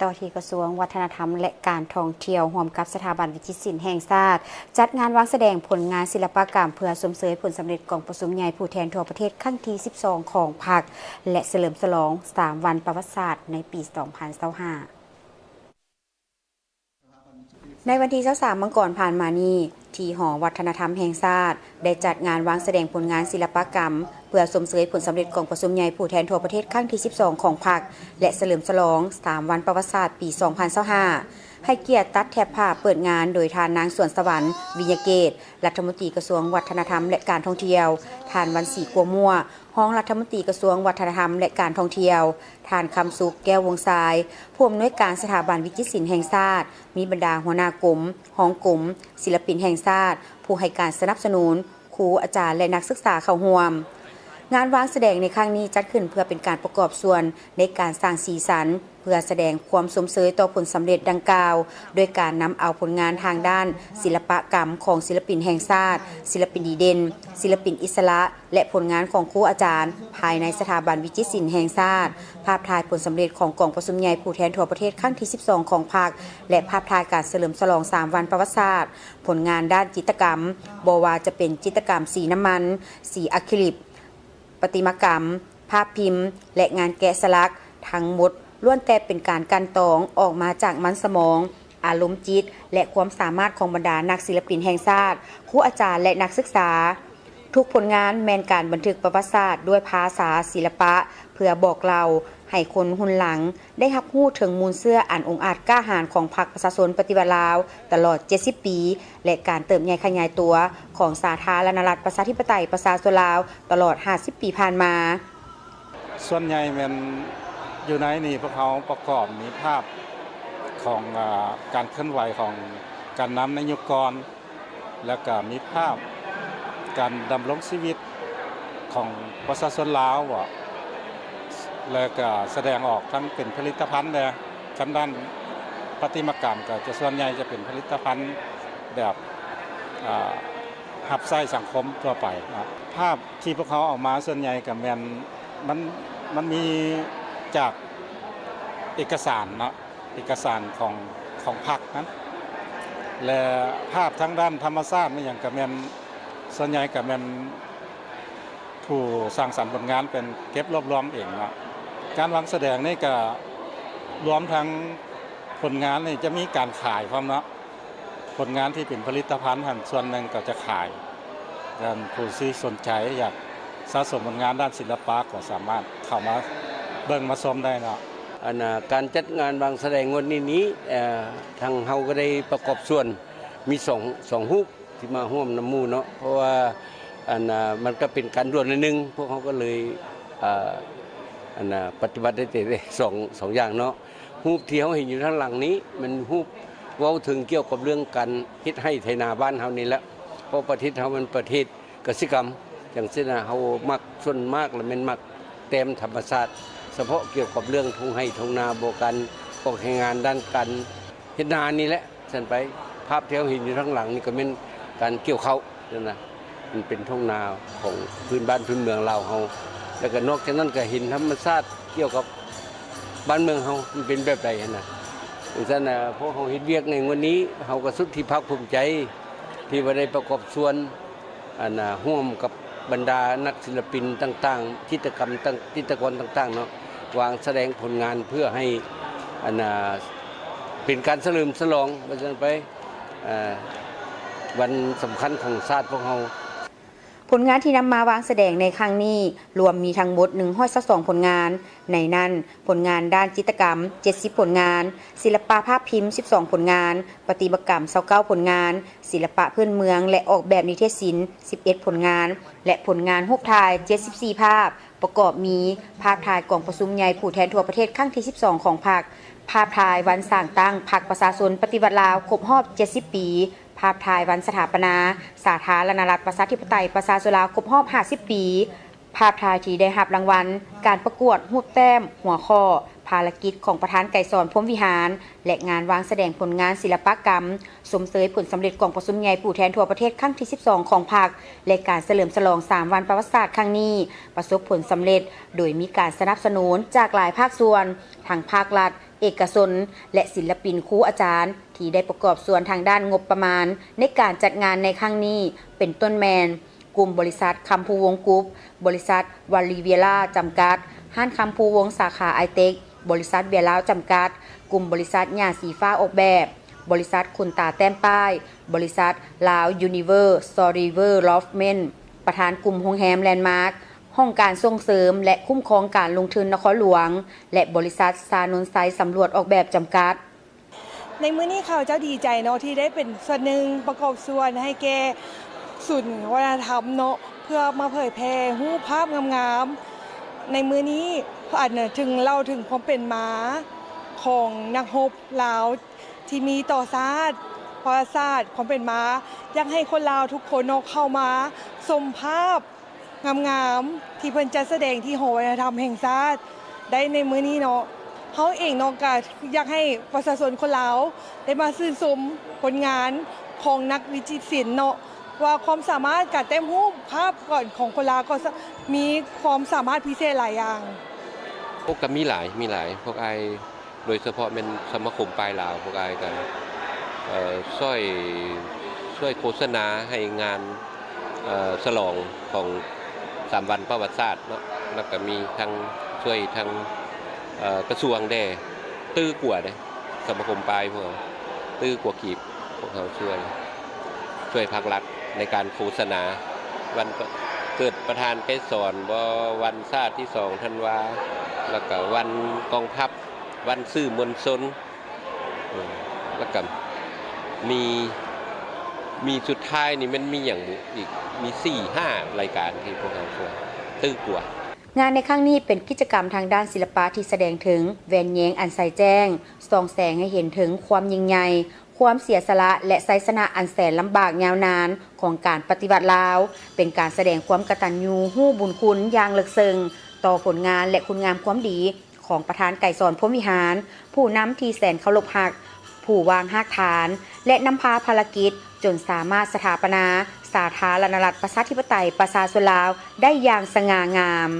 ต่อที่กระทรวงวัฒนธรรมและการท่องเที่ยวร่วมกับสถาบันวิจิตรศิลป์แห่งชาติจัดงานวางแสดงผลงานศิลปกรรมเพื่อสมเสยผลสำเร็จกองประชุมใหญ่ผู้แทนทั่วประเทศครั้งที่ 12 ของพรรคและเฉลิมฉลอง 3 วันประวัติศาสตร์ในปี 2025 ในวันที่23 มังกรผ่านมานี้ที่หอวัฒนธรรมแห่งชาติได้จัดงานวางแสดงผลงานศิลปกรรมเพื่อสมเสยผลสำเร็จกองประชุมใหญ่ผู้แทนทั่วประเทศครั้งที่ 12 ของพรรคและเฉลิมฉลอง 3 วันประวัติศาสตร์ปี 2025 ให้เกียรติตัดแถบผ้าเปิดงานโดยทานนางสวนสวรรค์วิญญาเกตรัฐมนตรีกระทรวงวัฒนธรรมและการท่องเที่ยวทานวันศรีกัวมั่วห้องรัฐมนตรีกระทรวงวัฒนธรรมและการท่องเที่ยวทานคำสุขแก้ววงทรายผู้อำนวยการสถาบันวิจิตรศิลป์แห่งชาติมีบรรดาหัวหน้ากลุ่มห้องกลุ่มศิลปินแห่งชาติผู้ให้การสนับสนุนครูอาจารย์และนักศึกษาเข้าร่วมงานวางแสดงในครั้งนี้จัดขึ้นเพื่อเป็นการประกอบส่วนในการสร้างสีสันเพื่อแสดงความสมเสยต่อผลสำเร็จดังกล่าวโดยการนำเอาผลงานทางด้านศิลปกรรมของศิลปินแห่งชาติศิลปินดีเด่นศิลปินอิสระและผลงานของครูอาจารย์ภายในสถาบันวิจิตรศิลป์แห่งชาติภาพถ่ายผลสำเร็จของกองประชุมใหญ่ผู้แทนทั่วประเทศครั้งที่ 12 ของพรรคและภาพถ่ายการเฉลิมฉลอง 3 วันประวัติศาสตร์ผลงานด้านจิตรกรรมบ่ว่าจะเป็นจิตรกรรมสีน้ำมันสีอะคริลิกประติมากรรมภาพพิมพ์และงานแกะสลักทั้งหมดล้วนแต่เป็นการกันตองออกมาจากมันสมองอารมณ์จิตและความสามารถของบรรดานักศิลปินแห่งชาติครูอาจารย์และนักศึกษาทุกผลงานแมนการบันทึกประวัติศาสตร์ด้วยภาษาศิลปะเพื่อบอกเราให้คนรุ่นหลังได้รับรู้ถึงมูลเสื้ออันองอาจกล้าหาญของพรรคประชาชนปฏิวัติลาวตลอด 70 ปีและการเติบใหญ่ขยายตัวของสาธารณรัฐประชาธิปไตยประชาชนลาวตลอด 50 ปีผ่านมาส่วนใหญ่มันอยู่ในนี่พวกเขาประกอบมีภาพของการเคลื่อนไหวของการนำในยุคก่อนแล้วก็มีภาพการดำรงชีวิตของประชาชนลาวแล้วก็แสดงออกทั้งเป็นผลิตภัณฑ์เนี่ยทางด้านประติมากรรมก็จะส่วนใหญ่จะเป็นผลิตภัณฑ์แบบหับไส้สังคมทั่วไปนะภาพที่พวกเขาออกมาส่วนใหญ่กับมันมีจากเอกสารเนาะเอกสารของพรรคนั้นและภาพทางด้านธรรมชาติไม่อย่างกับส่วนใหญ่กับผู้สร้างสรรค์ผลงานเป็นเก็บรวบรวมเองนะการวางแสดงนี่ก็รวมทั้งผลงานนี่จะมีการขายความเนาะผลงานที่เป็นผลิตภัณฑ์ส่วนหนึ่งก็จะขายการผู้ที่สนใจอยากสะสมผลงานด้านศิลปะก็สามารถเข้ามาเบิ่งมาชมได้เนาะการจัดงานวางแสดงวันนี้ทางเฮาก็ได้ประกอบส่วนมีสองรูปที่มาร่วมน้ำมูเนาะเพราะว่ามันก็เป็นการด่วนนึงพวกเขาก็เลยปฏิบัติได้แต่สองอย่างเนาะรูปที่เขาเห็นอยู่ข้างหลังนี้มันรูปเว้าถึงเกี่ยวกับเรื่องการเฮ็ดให้ไถนาบ้านเฮานี่แหละเพราะประเทศเฮามันประเทศเกษตรกรรมอย่างเช่นเฮามักส่วนมากแล้วมันมักเต็มธรรมชาติเฉพาะเกี่ยวกับเรื่องทุ่งไร่ทุ่งนาโบกันออกงานด้านการเฮ็ดนานี่แหละฉันไปภาพที่เราเห็นอยู่ข้างหลังนี่ก็เป็นการเกี่ยวข้าวนั่นนะมันเป็นทุ่งนาของพื้นบ้านพื้นเมืองเราเฮาแล้วก็นอกจากนั้นก็เห็นธรรมชาติเกี่ยวกับบ้านเมืองเฮามันเป็นแบบใดนะดังนั้นพวกเฮาเฮ็ดเวียกในวันนี้เฮาก็สุดที่ภาคภูมิใจที่ว่าได้ประกอบส่วนร่วมกับบรรดานักศิลปินต่างๆจิตรกรรต่างๆเนาะวางแสดงผลงานเพื่อให้เป็นการเฉลิมฉลองว่าจังไปวันสำคัญของชาติพวกเราผลงานที่นำมาวางแสดงในครั้งนี้รวมมีทั้งหมด122ผลงานในนั้นผลงานด้านจิตรกรรม70ผลงานศิลปะภาพพิมพ์12ผลงานประติมากรรม29ผลงานศิลปะพื้นเมืองและออกแบบนิเทศศิลป์11ผลงานและผลงานรูปถ่าย74ภาพประกอบมีภาพถ่ายกองประชุมใหญ่ผู้แทนทั่วประเทศครั้งที่ 12 ของพรรคภาพถ่ายวันสร้างตั้งพรรคประชาชนปฏิวัติลาวครบรอบ70ปีภาพถ่ายวันสถาปนาสาธารณรัฐประชาธิปไตยประชาชนลาวครบรอบ50ปีภาพถ่ายที่ได้รับรางวัลการประกวดรูปแต้มหัวข้อภารกิจของประธานไกรสอนพรหมวิหารและงานวางแสดงผลงานศิลปกรรมสมเสยผลสำเร็จกองประชุมใหญ่ผู้แทนทั่วประเทศครั้งที่ 12 ของพรรคและการเฉลิมฉลอง 3 วันประวัติศาสตร์ครั้งนี้ประสบผลสำเร็จโดยมีการสนับสนุนจากหลายภาคส่วนทั้งภาครัฐ เอกชนและศิลปินครูอาจารย์ที่ได้ประกอบส่วนทางด้านงบประมาณในการจัดงานในครั้งนี้เป็นต้นแมนกลุ่มบริษัทคำภูวงกรุ๊ปบริษัทวาลีเวียร่าจำกัดห้านคำภูวงสาขาไอเทคบริษัทเบียร์ลาวจำกัดกลุ่มบริษัทหญ้าสีฟ้าออกแบบบริษัทคุณตาแต้มป้ายบริษัทลาวยูนิเวอร์สตอรีเวอร์ลอฟเมนประธานกลุ่มโรงแรมแลนด์มาร์คห้องการส่งเสริมและคุ้มครองการลงทุนนครหลวงและบริษัทซานนไซสำรวจออกแบบจำกัดในมื้อนี้ข้าเจ้าดีใจเนาะที่ได้เป็นส่วนหนึ่งประกอบส่วนให้แก่ศูนย์วัฒนธรรมเนาะเพื่อมาเผยแพร่รูปภาพงามๆในมื้อนี้อาจถึงเล่าถึงความเป็นมาของนักรบลาวที่มีต่อชาติประวัติศาสตร์ความเป็นมาอยากให้คนลาวทุกคนเนาะเข้ามาชมภาพงามๆที่เพิ่นจัดแสดงที่หอวัฒนธรรมแห่งชาติได้ในมื้อนี้เนาะเฮาเองเนาะก็อยากให้ประชาชนคนลาวได้มาชื่นชมผลงานของนักวิจิตรศิลป์เนาะว่าความสามารถการแต่งรูปภาพก่อนของคนลาวก็มีความสามารถพิเศษหลายอย่างพวกก็มีหลายพวกไอโดยเฉพาะเป็นสมาคมปลายลาวพวกไอกันช่วยโฆษณาให้งานฉลองของ3 วันประวัติศาสตร์เนาะแล้วก็มีทั้งช่วยทั้งกระทรวงได้ตื้อกว่าได้สมาคมปลายพวกตื้อกว่ากีบพวกเขาช่วยภาครัฐในการโฆษณาวันเกิดประธานไกรสอนวันชาติที่2 ธันวาแล้วก็วันกองทัพวันสื่อมวลชนแล้วก็มีสุดท้ายนี่มันมีอย่างอีกมี 4-5 รายการที่พวกเราช่วยตื้อกว่างานในครั้งนี้เป็นกิจกรรมทางด้านศิลปะที่แสดงถึงแหวนแยงอันใสแจ้งส่องแสงให้เห็นถึงความยิ่งใหญ่ความเสียสละและไสยชนะอันแสนลำบากยาวนานของการปฏิบัติลาวเป็นการแสดงความกตัญญูรู้บุญคุณอย่างลึกซึ้งต่อผลงานและคุณงามความดีของประธานไกรสอนพรหมวิหารผู้นำที่แสนเคารพรักผู้วางรากฐานและนำพาภารกิจจนสามารถสถาปนาสาธารณรัฐประชาธิปไตยประชาชนลาวได้อย่างสง่างาม